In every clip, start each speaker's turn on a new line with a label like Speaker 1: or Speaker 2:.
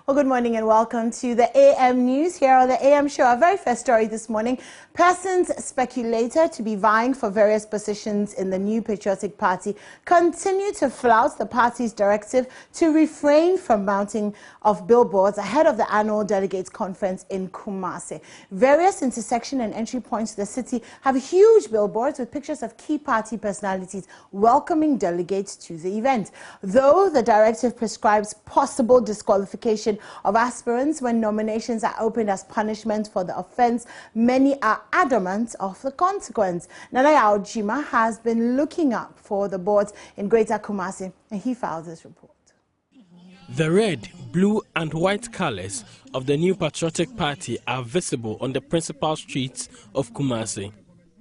Speaker 1: Well, good morning and welcome to the AM News here on the AM Show. Our very first story this morning, persons speculated to be vying for various positions in the new Patriotic Party continue to flout the party's directive to refrain from mounting of billboards ahead of the annual delegates conference in Kumasi. Various intersection and entry points to the city have huge billboards with pictures of key party personalities welcoming delegates to the event. Though the directive prescribes possible disqualification of aspirants when nominations are opened as punishment for the offense, many are adamant of the consequence. Nana Yaojima has been looking up for the boards in Greater Kumasi, and he filed this report.
Speaker 2: The red, blue and white colors of the new Patriotic Party are visible on the principal streets of Kumasi.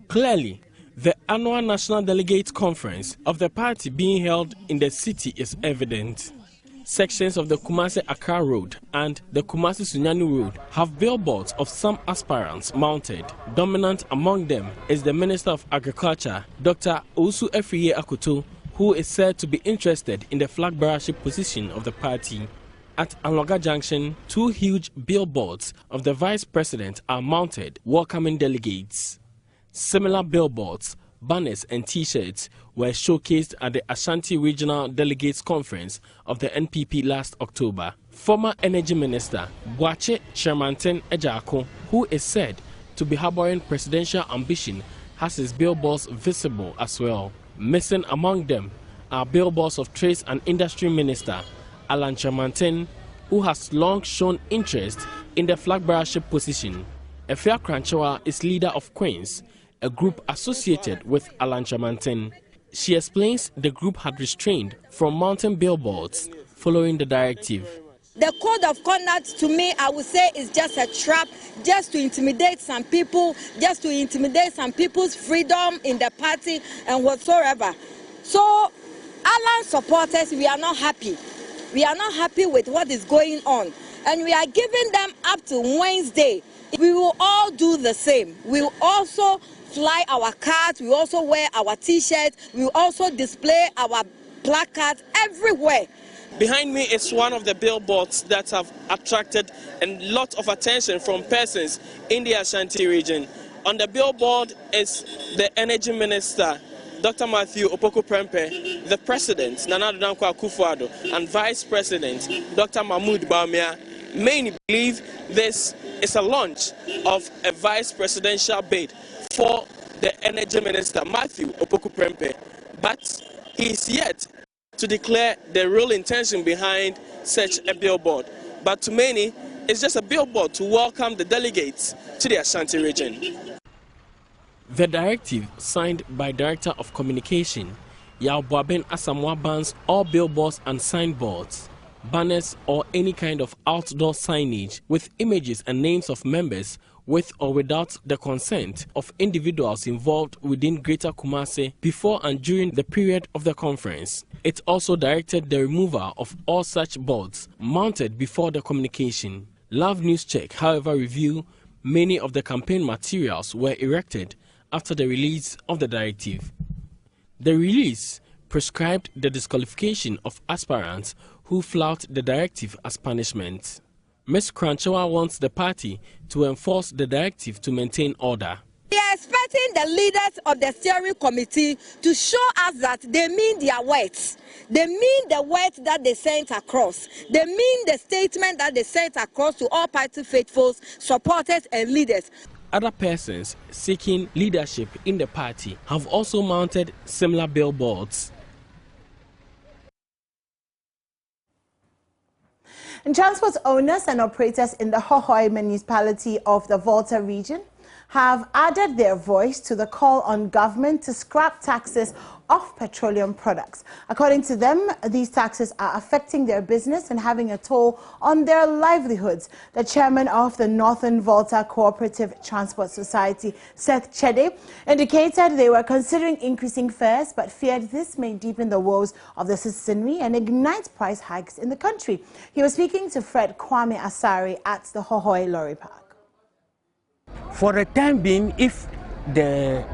Speaker 2: Clearly, the annual National Delegates Conference of the party being held in the city is evident. Sections of the Kumasi-Accra Road and the Kumasi-Sunyani Road have billboards of some aspirants mounted. Dominant among them is the Minister of Agriculture, Dr. Owusu Efriye Akoto, who is said to be interested in the flag bearership position of the party. At Anloga Junction, two huge billboards of the Vice President are mounted, welcoming delegates. Similar billboards, banners and T-shirts were showcased at the Ashanti Regional Delegates Conference of the NPP last October. Former Energy Minister Boakye Kyerematen Ejako, who is said to be harboring presidential ambition, has his billboards visible as well. Missing among them are billboards of Trade and Industry Minister Alan Kyerematen, who has long shown interest in the flag bearership position. Efia Kranchewa is leader of Queens, a group associated with Alan Kyerematen. She explains the group had restrained from mounting billboards following the directive.
Speaker 3: The code of conduct, to me, I would say, is just a trap, just to intimidate some people, just to intimidate some people's freedom in the party and whatsoever. So, Alan supporters, we are not happy. We are not happy with what is going on. And we are giving them up to Wednesday. We will all do the same. We will also fly our cards, we also wear our T-shirts, we also display our placards everywhere.
Speaker 2: Behind me is one of the billboards that have attracted a lot of attention from persons in the Ashanti region. On the billboard is the Energy Minister, Dr. Matthew Opoku Prempeh, the President, Nana Addo Dankwa Akufo-Addo, and Vice President, Dr. Mahmoud Bawumia. Many believe this is a launch of a vice presidential bid for the Energy Minister, Matthew Opoku Prempeh, but he is yet to declare the real intention behind such a billboard. But to many, it's just a billboard to welcome the delegates to the Ashanti region. The directive, signed by Director of Communication, Yao Boaben Asamoah, bans all billboards and signboards, banners or any kind of outdoor signage with images and names of members with or without the consent of individuals involved within Greater Kumasi before and during the period of the conference. It also directed the removal of all such boards mounted before the communication. Love News Check, however, revealed many of the campaign materials were erected after the release of the directive. The release prescribed the disqualification of aspirants who flout the directive as punishment. Ms. Kranchewa wants the party to enforce the directive to maintain order.
Speaker 3: We are expecting the leaders of the steering committee to show us that they mean their words. They mean the words that they sent across. They mean the statement that they sent across to all party faithfuls, supporters and leaders.
Speaker 2: Other persons seeking leadership in the party have also mounted similar billboards.
Speaker 1: And transport owners and operators in the Hohoe municipality of the Volta region have added their voice to the call on government to scrap taxes off petroleum products. According to them, these taxes are affecting their business and having a toll on their livelihoods. The chairman of the Northern Volta Cooperative Transport Society, Seth Chede, indicated they were considering increasing fares but feared this may deepen the woes of the citizenry and ignite price hikes in the country. He was speaking to Fred Kwame Asari at the Hohoe Lorry Park.
Speaker 4: For the time being, if the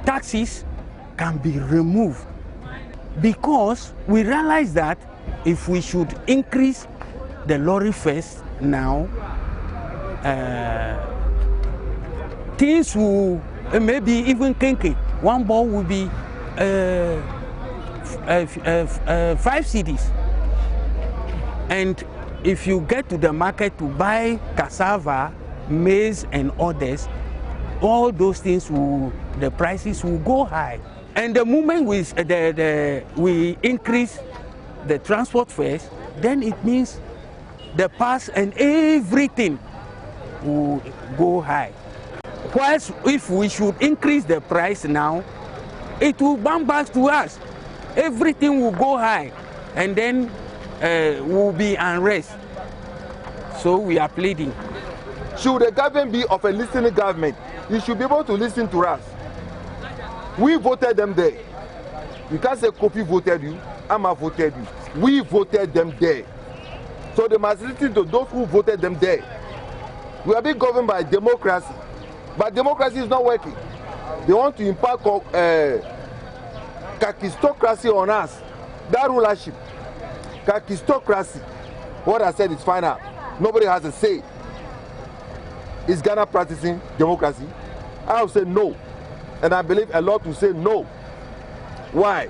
Speaker 4: taxes can be removed, because we realize that if we should increase the lorry first now, things will maybe even kinky. One ball will be 5 cedis. And if you get to the market to buy cassava, maize, and others, all those things the prices will go high. And the moment we increase the transport fares, then it means the pass and everything will go high. Whilst if we should increase the price now, it will bounce back to us. Everything will go high, and then will be unrest. So we are pleading.
Speaker 5: Should the government be of a listening government, you should be able to listen to us. We voted them there. You can't say Kofi voted you, Ama voted you. We voted them there. So they must listen to those who voted them there. We are being governed by democracy, but democracy is not working. They want to impart kakistocracy on us. That rulership, kakistocracy. What I said is final. Nobody has a say. Is Ghana practicing democracy? I will say no. And I believe a lot will say no. Why?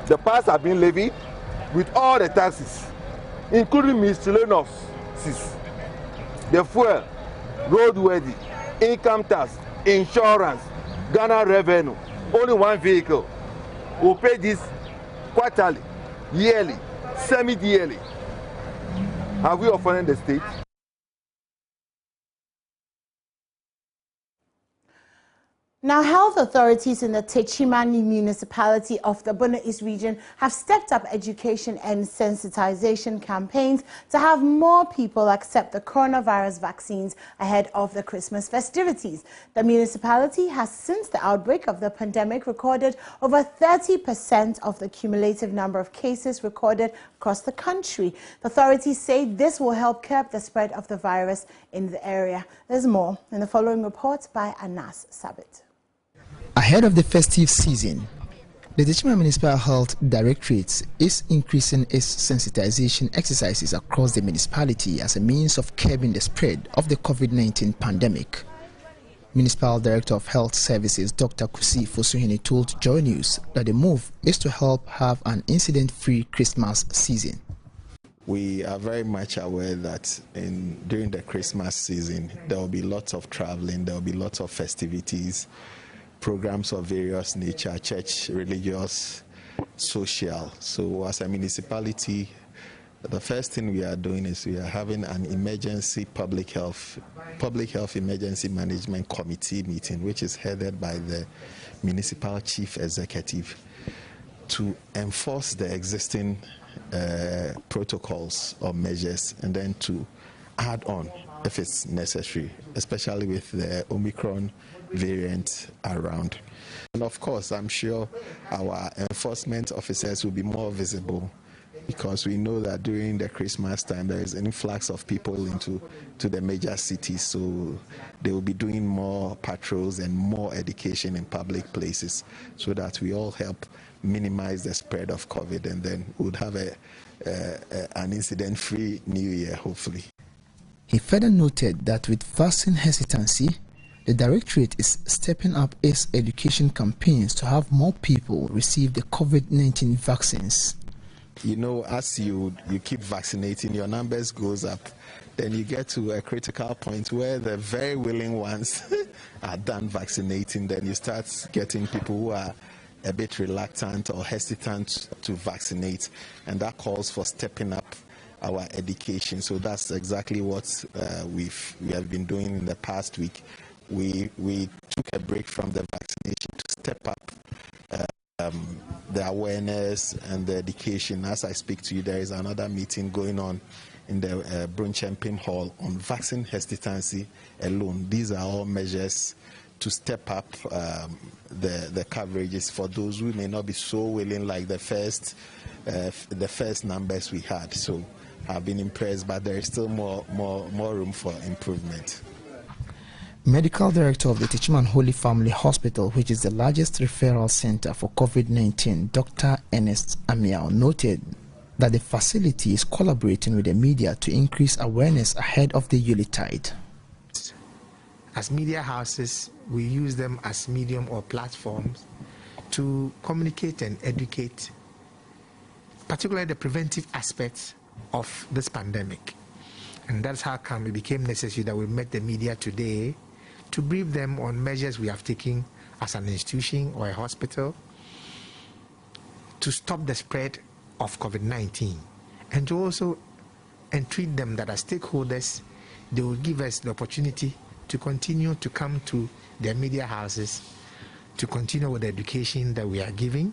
Speaker 5: The pass have been levied with all the taxes, including miscellaneous, the fuel, roadworthy, income tax, insurance, Ghana revenue. Only one vehicle will pay this quarterly, yearly, semi-yearly. Have we offended the state?
Speaker 1: Now, health authorities in the Techimani municipality of the Bono East region have stepped up education and sensitization campaigns to have more people accept the coronavirus vaccines ahead of the Christmas festivities. The municipality has, since the outbreak of the pandemic, recorded over 30% of the cumulative number of cases recorded across the country. The authorities say this will help curb the spread of the virus in the area. There's more in the following report by Anas Sabit.
Speaker 6: Ahead of the festive season, the Techimani Municipal Health Directorate is increasing its sensitization exercises across the municipality as a means of curbing the spread of the COVID-19 pandemic. Municipal Director of Health Services Dr. Kusi Fosuhini told Joy News that the move is to help have an incident-free Christmas season.
Speaker 7: We are very much aware that during the Christmas season, there will be lots of traveling, there will be lots of festivities, programs of various nature, church, religious, social. So as a municipality, the first thing we are doing is we are having an emergency public health emergency management committee meeting, which is headed by the municipal chief executive, to enforce the existing protocols or measures, and then to add on if it's necessary, especially with the Omicron variant around. And of course, I'm sure our enforcement officers will be more visible, because we know that during the Christmas time there is an influx of people into the major cities, so they will be doing more patrols and more education in public places, so that we all help minimize the spread of COVID, and then we'll have an incident-free New Year, hopefully.
Speaker 6: He further noted that with vaccine hesitancy, the Directorate is stepping up its education campaigns to have more people receive the COVID-19 vaccines.
Speaker 7: You know, as you keep vaccinating, your numbers goes up. Then you get to a critical point where the very willing ones are done vaccinating. Then you start getting people who are a bit reluctant or hesitant to vaccinate, and that calls for stepping up our education. So that's exactly what we have been doing in the past week. We took a break from the vaccination to step up the awareness and the education. As I speak to you, there is another meeting going on in the Brunchempim Hall on vaccine hesitancy alone. These are all measures to step up the coverages for those who may not be so willing, like the first numbers we had. So I've been impressed, but there is still more room for improvement.
Speaker 6: Medical Director of the Techimani Holy Family Hospital, which is the largest referral center for COVID-19, Dr. Ernest Amiao, noted that the facility is collaborating with the media to increase awareness ahead of the Yuletide.
Speaker 8: As media houses, we use them as medium or platforms to communicate and educate, particularly the preventive aspects of this pandemic. And that's how come it became necessary that we met the media today to brief them on measures we have taken as an institution or a hospital to stop the spread of COVID-19, and to also entreat them that as stakeholders, they will give us the opportunity to continue to come to their media houses to continue with the education that we are giving.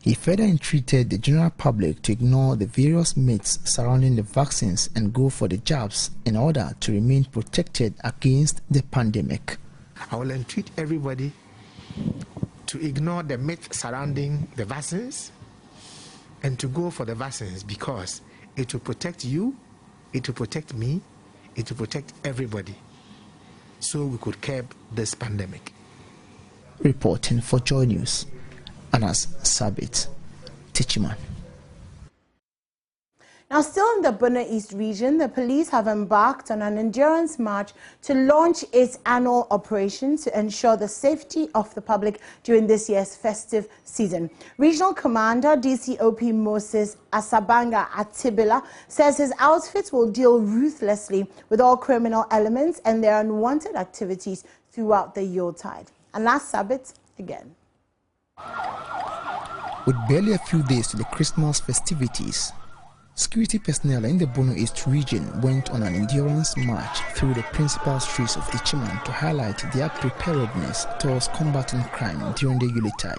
Speaker 6: He further entreated the general public to ignore the various myths surrounding the vaccines and go for the jabs in order to remain protected against the pandemic.
Speaker 8: I will entreat everybody to ignore the myth surrounding the vaccines and to go for the vaccines, because it will protect you, it will protect me, it will protect everybody, so we could curb this pandemic.
Speaker 6: Reporting for Joy News, Anas Sabit, Tichiman.
Speaker 1: Now, still in the Bono East region, the police have embarked on an endurance march to launch its annual operation to ensure the safety of the public during this year's festive season. Regional Commander DCOP Moses Asabanga Atibila says his outfit will deal ruthlessly with all criminal elements and their unwanted activities throughout the Yuletide. And last Sabbath, again.
Speaker 6: With barely a few days to the Christmas festivities, security personnel in the Bono East region went on an endurance march through the principal streets of Ichiman to highlight their preparedness towards combating crime during the Yuletide.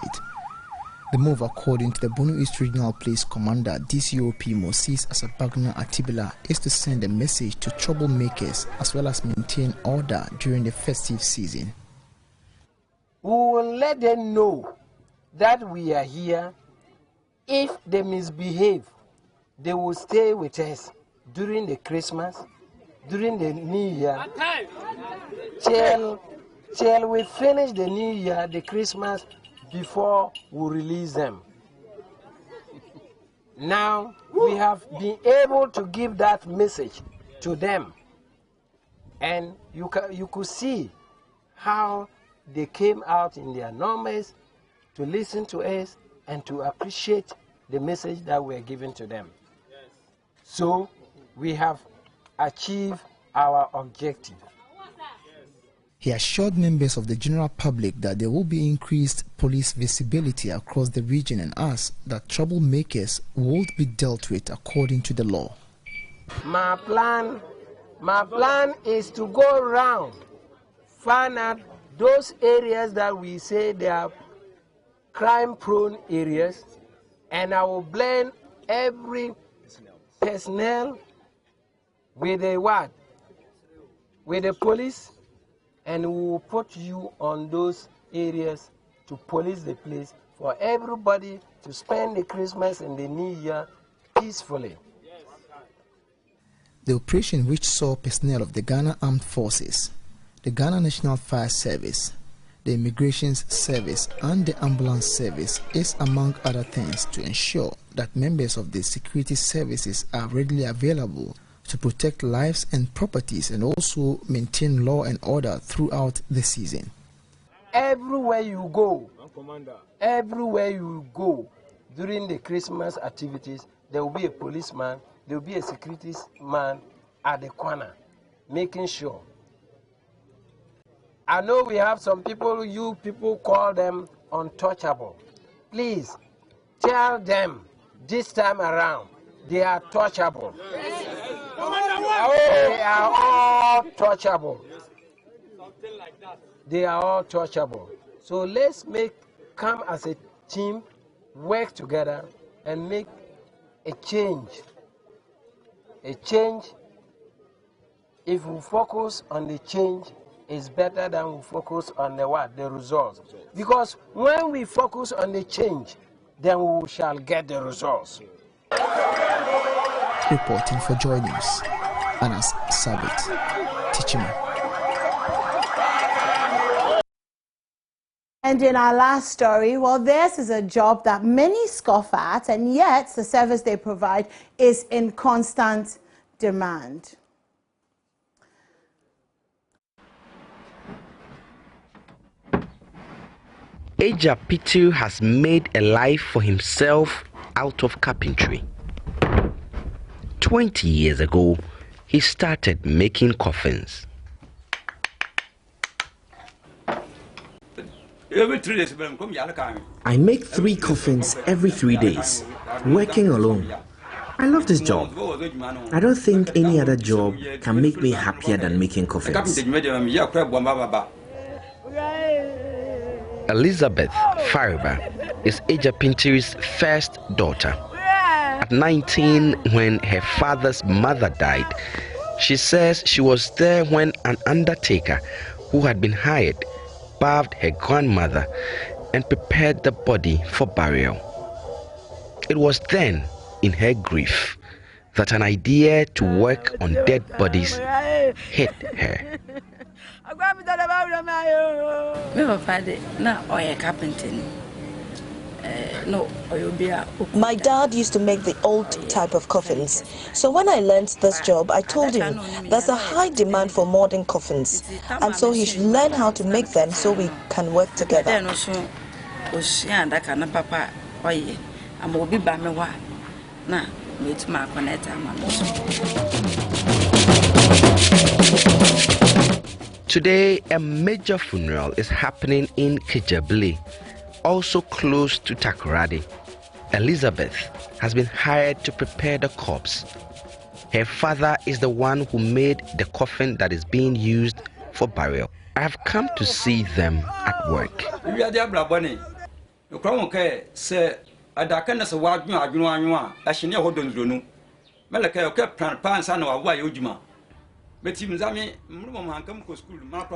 Speaker 6: The move, according to the Bono East Regional Police Commander DCOP Moses Asabagna Atibila, is to send a message to troublemakers as well as maintain order during the festive season.
Speaker 9: We will let them know that we are here. If they misbehave, they will stay with us during the Christmas, during the New Year, till we finish the New Year, the Christmas, before we release them. Now, we have been able to give that message to them. And you could see how they came out in their numbers to listen to us and to appreciate the message that we're giving to them. So we have achieved our objective.
Speaker 6: He assured members of the general public that there will be increased police visibility across the region and asked that troublemakers would be dealt with according to the law.
Speaker 9: My plan is to go around, find out those areas that we say they are crime-prone areas, and I will blend every personnel with a what? With the police, and we will put you on those areas to police the place for everybody to spend the Christmas and the New Year peacefully.
Speaker 6: The operation, which saw personnel of the Ghana Armed Forces, the Ghana National Fire Service, the Immigration Service and the Ambulance Service, is among other things to ensure that members of the security services are readily available to protect lives and properties and also maintain law and order throughout the season.
Speaker 9: Everywhere you go during the Christmas activities, there will be a policeman, there will be a security man at the corner, making sure. I know we have some people, you people call them untouchable. Please tell them this time around they are touchable. They are all touchable. They are all touchable. So let's come as a team, work together and make a change. A change, if we focus on the change, is better than we focus on the what? The results. Because when we focus on the change, then we shall get the results.
Speaker 6: Reporting for Joy News, Anas Sabit, Tichiman.
Speaker 1: And in our last story, well, theirs is a job that many scoff at, and yet the service they provide is in constant demand.
Speaker 10: Eja Pitu has made a life for himself out of carpentry. 20 years ago, he started making coffins.
Speaker 11: I make 3 coffins every 3 days, working alone. I love this job. I don't think any other job can make me happier than making coffins.
Speaker 10: Elizabeth Fariba is Eja Pintu's first daughter. At 19, when her father's mother died, she says she was there when an undertaker who had been hired bathed her grandmother and prepared the body for burial. It was then, in her grief, that an idea to work on dead bodies hit her.
Speaker 12: My dad used to make the old type of coffins. So when I learned this job, I told him there's a high demand for modern coffins, and so he should learn how to make them so we can work together.
Speaker 10: Today, a major funeral is happening in Kijabli, also close to Takoradi. Elizabeth has been hired to prepare the corpse. Her father is the one who made the coffin that is being used for burial. I have come to see them at work.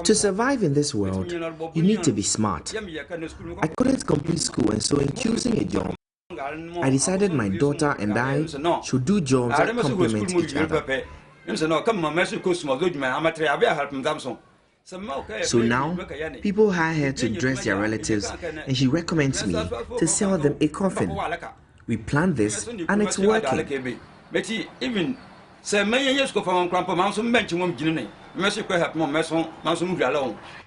Speaker 11: To survive in this world, you need to be smart. I couldn't complete school, and so in choosing a job, I decided my daughter and I should do jobs that complement each other. So now, people hire her to dress their relatives, and she recommends me to sell them a coffin. We planned this, and it's working.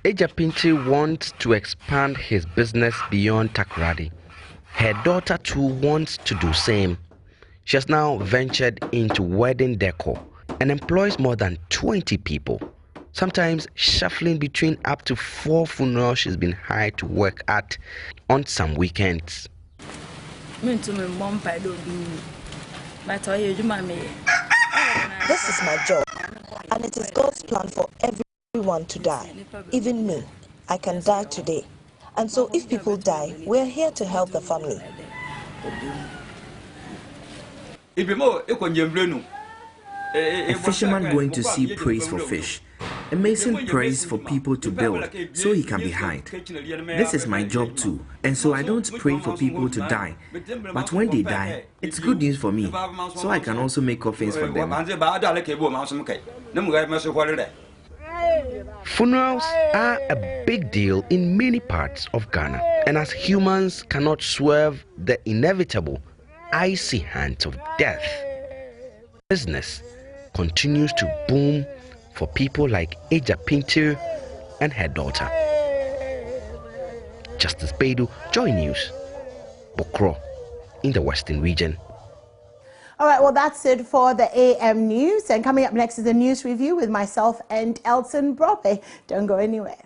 Speaker 10: Eja Pintu wants to expand his business beyond Takoradi. Her daughter too wants to do same. She has now ventured into wedding decor and employs more than 20 people, sometimes shuffling between up to 4 funerals she's been hired to work at on some weekends.
Speaker 12: This is my job, and it is God's plan for everyone to die, even me. I can die today. And so if people die, we're here to help the family.
Speaker 11: A fisherman going to sea prays for fish. A mason prays for people to build so he can be hired. This is my job too, and so I don't pray for people to die. But when they die, it's good news for me, so I can also make coffins for them.
Speaker 10: Funerals are a big deal in many parts of Ghana, and as humans cannot swerve the inevitable icy hands of death, business continues to boom for people like Eja Pintu and her daughter. Justice Beidou, Joy News, Bokro, in the Western region.
Speaker 1: All right, well, that's it for the AM News. And coming up next is a news review with myself and Elton Brope. Don't go anywhere.